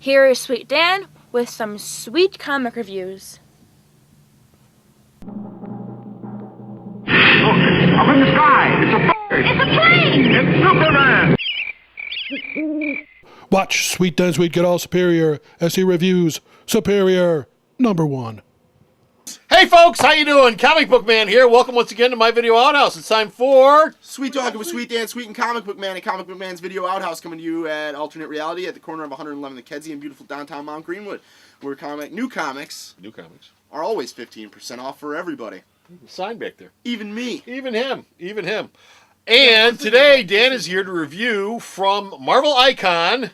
Here is Sweet Dan with some sweet comic reviews. Up in the sky! It's a bird! It's a plane! It's Superman! Watch Sweet Dan Sweet get all superior as he reviews Superior #1. Hey folks, how you doing? Comic Book Man here. Welcome once again to my video outhouse. It's time for Sweet Talking with Sweet Dan, Sweet and Comic Book Man, and Comic Book Man's Video Outhouse, coming to you at Alternate Reality at the corner of 111 and Kedzie in beautiful downtown Mount Greenwood, where new comics are always 15% off for everybody. Sign back there. Even me. Even him. And today Dan is here to review from Marvel Icon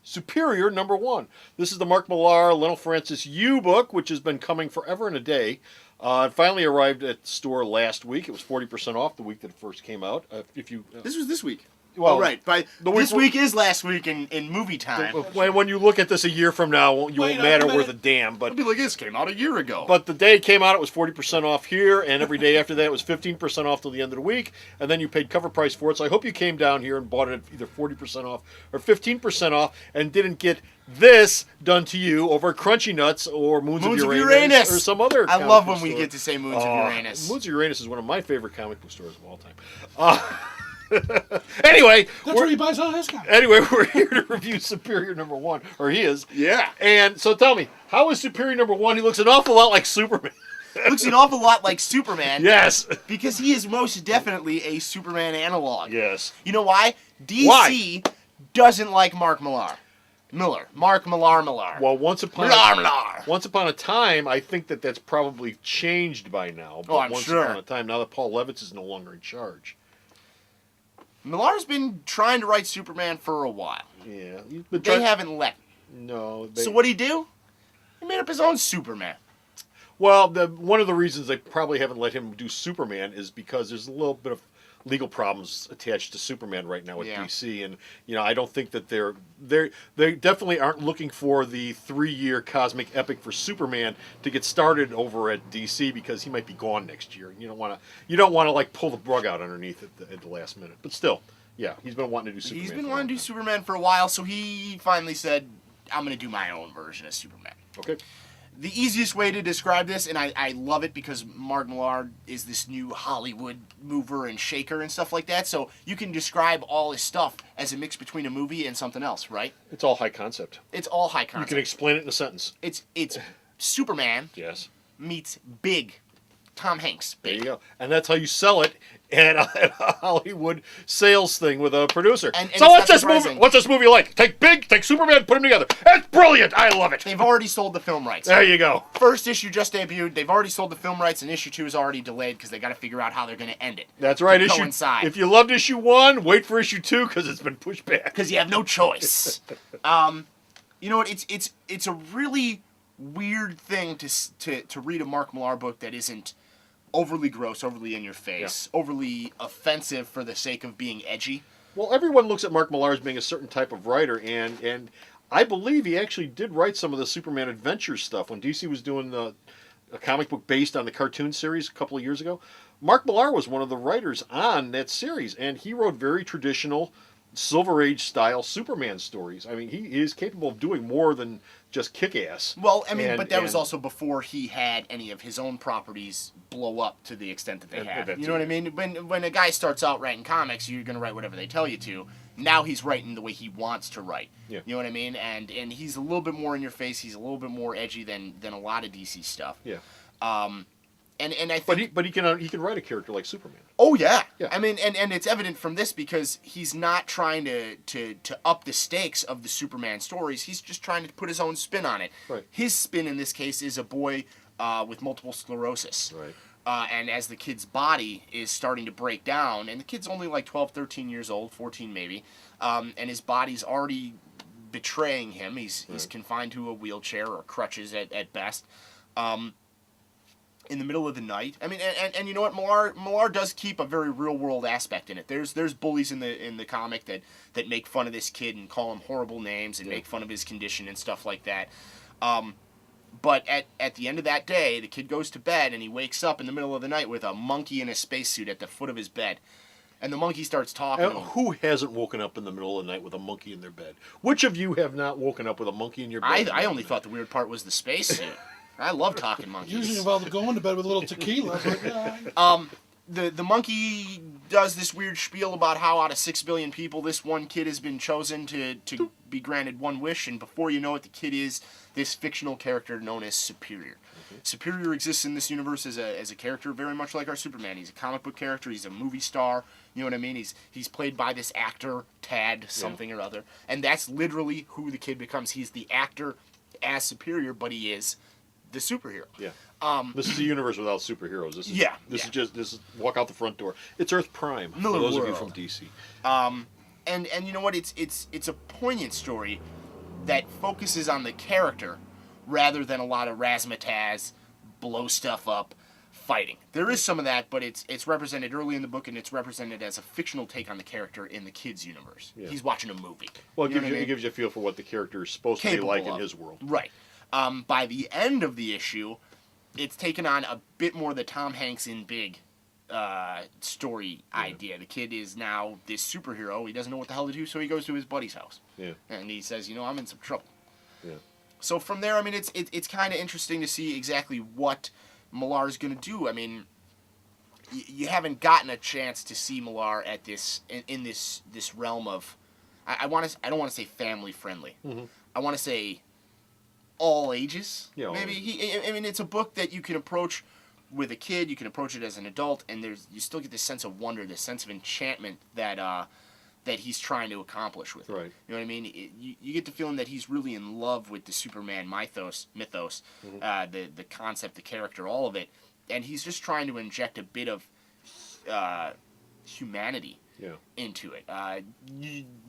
Superior #1. This is the Mark Millar, Lionel Francis U book, which has been coming forever and a day. It finally arrived at the store last week. It was 40% off the week that it first came out. This was this week. Well, oh, right. This week is last week in movie time. When you look at this a year from now, you won't matter worth a damn. But it'll be like, this came out a year ago. But the day it came out, it was 40% off here, and every day after that, it was 15% off till the end of the week, and then you paid cover price for it. So I hope you came down here and bought it at either 40% off or 15% off, and didn't get this done to you over Crunchy Nuts or Moons of Uranus or some other. I love when we get to say Moons of Uranus. Moons of Uranus is one of my favorite comic book stores of all time. Anyway, That's where he buys all his comics. Anyway, we're here to review Superior #1, or he is. Yeah. And so tell me, how is Superior #1? He looks an awful lot like Superman. Looks an awful lot like Superman. Yes. Because he is most definitely a Superman analog. Yes. You know why? DC doesn't like Mark Millar. Mark Millar. Well, once upon a time, I think that's probably changed by now. But I'm sure. Once upon a time, now that Paul Levitz is no longer in charge. Millar's been trying to write Superman for a while. Yeah. They haven't let him. No. So what'd he do? He made up his own Superman. Well, one of the reasons they probably haven't let him do Superman is because there's a little bit of legal problems attached to Superman right now with DC, and I don't think that they definitely aren't looking for the 3-year cosmic epic for Superman to get started over at DC, because he might be gone next year. You don't want to like pull the rug out underneath at the last minute. But still, yeah, he's been wanting to do Superman. He's been wanting to do Superman for a while, so he finally said, "I'm going to do my own version of Superman." Okay. The easiest way to describe this, and I love it because Mark Millar is this new Hollywood mover and shaker and stuff like that, so you can describe all his stuff as a mix between a movie and something else, right? It's all high concept. It's all high concept. You can explain it in a sentence. It's Superman meets big Tom Hanks. There you go. And that's how you sell it at a Hollywood sales thing with a producer. And so what's this movie like? Take Superman, put them together. It's brilliant. I love it. They've already sold the film rights. There you go. First issue just debuted. They've already sold the film rights, and issue 2 is already delayed because they got to figure out how they're going to end it. That's right. If you loved issue 1, wait for issue 2 because it's been pushed back. Because you have no choice. You know what? It's a really weird thing to read a Mark Millar book that isn't overly gross, overly in your face, overly offensive for the sake of being edgy. Well, everyone looks at Mark Millar as being a certain type of writer, and I believe he actually did write some of the Superman Adventures stuff when DC was doing a comic book based on the cartoon series a couple of years ago. Mark Millar was one of the writers on that series, and he wrote very traditional Silver Age style Superman stories. I mean, he is capable of doing more than just kick-ass. Well, I mean, but that was also before he had any of his own properties blow up to the extent that they have. You know what I mean? When a guy starts out writing comics, you're going to write whatever they tell you to. Now he's writing the way he wants to write. Yeah. You know what I mean? And he's a little bit more in your face. He's a little bit more edgy than a lot of DC stuff. Yeah. And I think, but he can write a character like Superman. Oh yeah. I mean, and it's evident from this because he's not trying to up the stakes of the Superman stories. He's just trying to put his own spin on it. Right. His spin in this case is a boy with multiple sclerosis. Right. And as the kid's body is starting to break down, and the kid's only like 12, 13 years old, 14 maybe, and his body's already betraying him. He's confined to a wheelchair or crutches at best. In the middle of the night. I mean, and you know what? Millar does keep a very real world aspect in it. There's bullies in the comic that make fun of this kid and call him horrible names and make fun of his condition and stuff like that. But at the end of that day, the kid goes to bed and he wakes up in the middle of the night with a monkey in a spacesuit at the foot of his bed. And the monkey starts talking. Who hasn't woken up in the middle of the night with a monkey in their bed? Which of you have not woken up with a monkey in your bed? I only thought the weird part was the spacesuit. I love talking monkeys. Usually involved going to bed with a little tequila. But, yeah. The monkey does this weird spiel about how out of 6 billion people, this one kid has been chosen to be granted one wish, and before you know it, the kid is this fictional character known as Superior. Superior exists in this universe as a character very much like our Superman. He's a comic book character. He's a movie star. You know what I mean? He's played by this actor, Tad something or other. And that's literally who the kid becomes. He's the actor as Superior, but he is the superhero. Yeah. This is a universe without superheroes. This is walk out the front door. It's Earth Prime for those of you from DC. And you know what? It's a poignant story that focuses on the character rather than a lot of razzmatazz, blow stuff up, fighting. There is some of that, but it's represented early in the book, and it's represented as a fictional take on the character in the kid's universe. Yeah. He's watching a movie. Well, it gives you a feel for what the character is supposed to be like in his world. Right. By the end of the issue, it's taken on a bit more the Tom Hanks in Big story idea. The kid is now this superhero. He doesn't know what the hell to do, so he goes to his buddy's house. Yeah. And he says, I'm in some trouble. Yeah. So from there, I mean, it's kind of interesting to see exactly what Millar's going to do. I mean, you haven't gotten a chance to see Millar at this in this realm of I don't want to say family friendly. Mm-hmm. I want to say all ages. Yeah, maybe I mean, it's a book that you can approach with a kid. You can approach it as an adult, and you still get this sense of wonder, this sense of enchantment that he's trying to accomplish with it. Right. You know what I mean? You get the feeling that he's really in love with the Superman mythos, mm-hmm. The concept, the character, all of it, and he's just trying to inject a bit of humanity into it.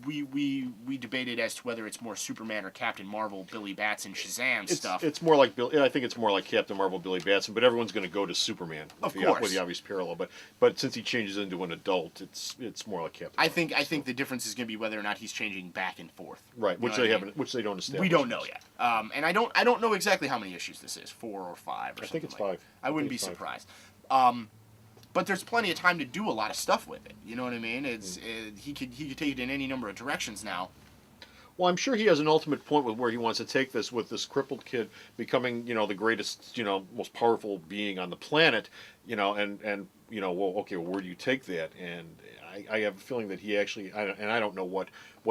We debated as to whether it's more Superman or Captain Marvel, Billy Batson, Shazam stuff. It's more like I think it's more like Captain Marvel, Billy Batson, but everyone's going to go to Superman with the obvious parallel. But since he changes into an adult, it's more like Captain. I think the difference is going to be whether or not he's changing back and forth. Right, which they don't establish. We don't know yet. And I don't know exactly how many issues this is, 4 or 5 or something. I think it's 5. I wouldn't be surprised. But there's plenty of time to do a lot of stuff with it. You know what I mean? He could take it in any number of directions now. Well, I'm sure he has an ultimate point with where he wants to take this, with this crippled kid becoming, the greatest, most powerful being on the planet, and where do you take that? And I have a feeling that he actually, I don't know what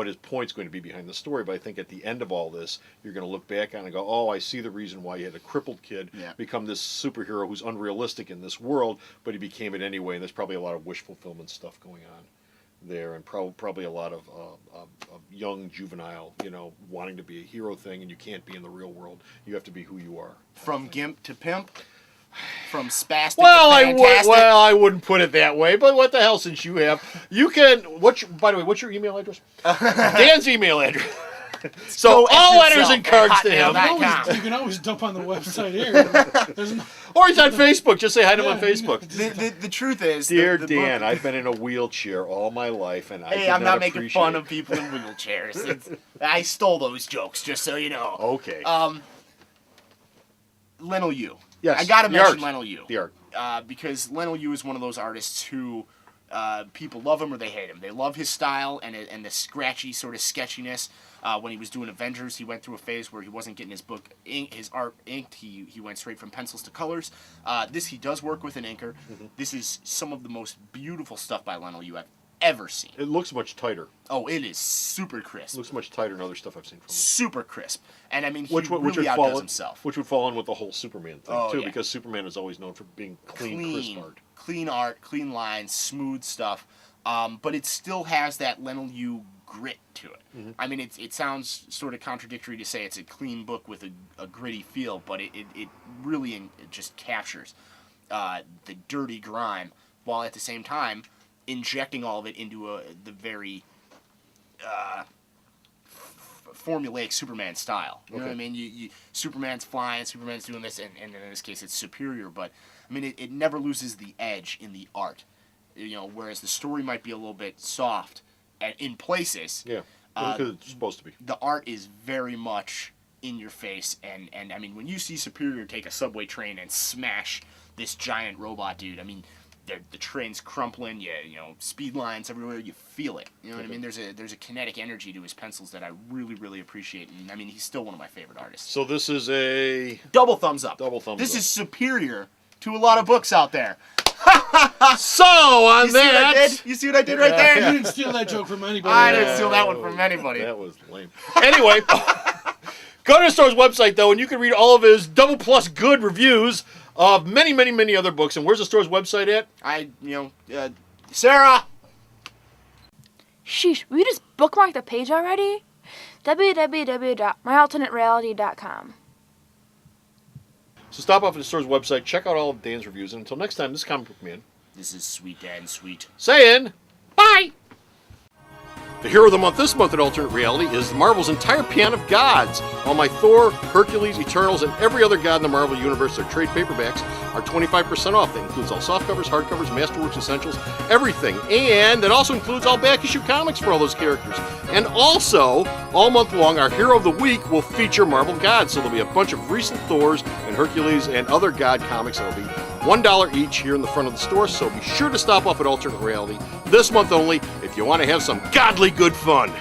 his point's going to be behind the story, but I think at the end of all this, you're going to look back on it and go, oh, I see the reason why you had a crippled kid become this superhero who's unrealistic in this world, but he became it anyway, and there's probably a lot of wish fulfillment stuff going on there, and probably a lot of young juvenile, wanting to be a hero thing, and you can't be in the real world. You have to be who you are. From gimp to pimp? From spastic to fantastic? I wouldn't put it that way, but what the hell, since you can, by the way, what's your email address? Dan's email address. So all letters and cards to him. You can always dump on the website here. Or he's on Facebook. Just say hi to him on Facebook. The truth is, Dear Dan, I've been in a wheelchair all my life, and I'm not making fun of people in wheelchairs. I stole those jokes, just so you know. Okay. Lionel Yu. Yes. I gotta mention Lionel Yu. The art. Because Lionel Yu is one of those artists who people love him or they hate him. They love his style and the scratchy sort of sketchiness. When he was doing Avengers, he went through a phase where he wasn't getting his art inked. He went straight from pencils to colors. He does work with an inker. Mm-hmm. This is some of the most beautiful stuff by Lionel Yu I've ever seen. It looks much tighter. Oh, it is super crisp. It looks much tighter than other stuff I've seen from him. Super crisp. And I mean, he really outdoes himself. Which would fall in with the whole Superman thing, too, because Superman is always known for being crisp art. Clean art, clean lines, smooth stuff. But it still has that Lionel Yu grit to it. Mm-hmm. I mean, it sounds sort of contradictory to say it's a clean book with a gritty feel, but it really just captures the dirty grime, while at the same time injecting all of it into the very formulaic Superman style. You know what I mean? Superman's flying, Superman's doing this, and in this case it's Superior, but I mean, it never loses the edge in the art. Whereas the story might be a little bit soft in places. Yeah, because it's supposed to be. The art is very much in your face, and I mean, when you see Superior take a subway train and smash this giant robot dude, I mean, the train's crumpling, you know, speed lines everywhere, you feel it. You know what I mean? There's a kinetic energy to his pencils that I really, really appreciate. And I mean, he's still one of my favorite artists. So this is a double thumbs up. This is superior to a lot of books out there. So on you that, you see what I did right there? You didn't steal that joke from anybody. I didn't steal that one from anybody. That was lame. Anyway, go to the store's website though, and you can read all of his double plus good reviews of many, many, many other books. And where's the store's website at? Sarah. Sheesh, we just bookmarked the page already? www.myalternatereality.com. So stop off at the store's website, check out all of Dan's reviews, and until next time, this is Comic Book Man. This is Sweet Dan Sweet. Saying, bye! The hero of the month this month at Alternate Reality is Marvel's entire pantheon of gods. All my Thor, Hercules, Eternals, and every other god in the Marvel Universe, their trade paperbacks, are 25% off. That includes all softcovers, hardcovers, Masterworks Essentials, everything. And that also includes all back issue comics for all those characters. And also, all month long, our Hero of the Week will feature Marvel gods. So there'll be a bunch of recent Thors and Hercules and other god comics that'll be $1 each here in the front of the store. So be sure to stop off at Alternate Reality this month only if you want to have some godly good fun.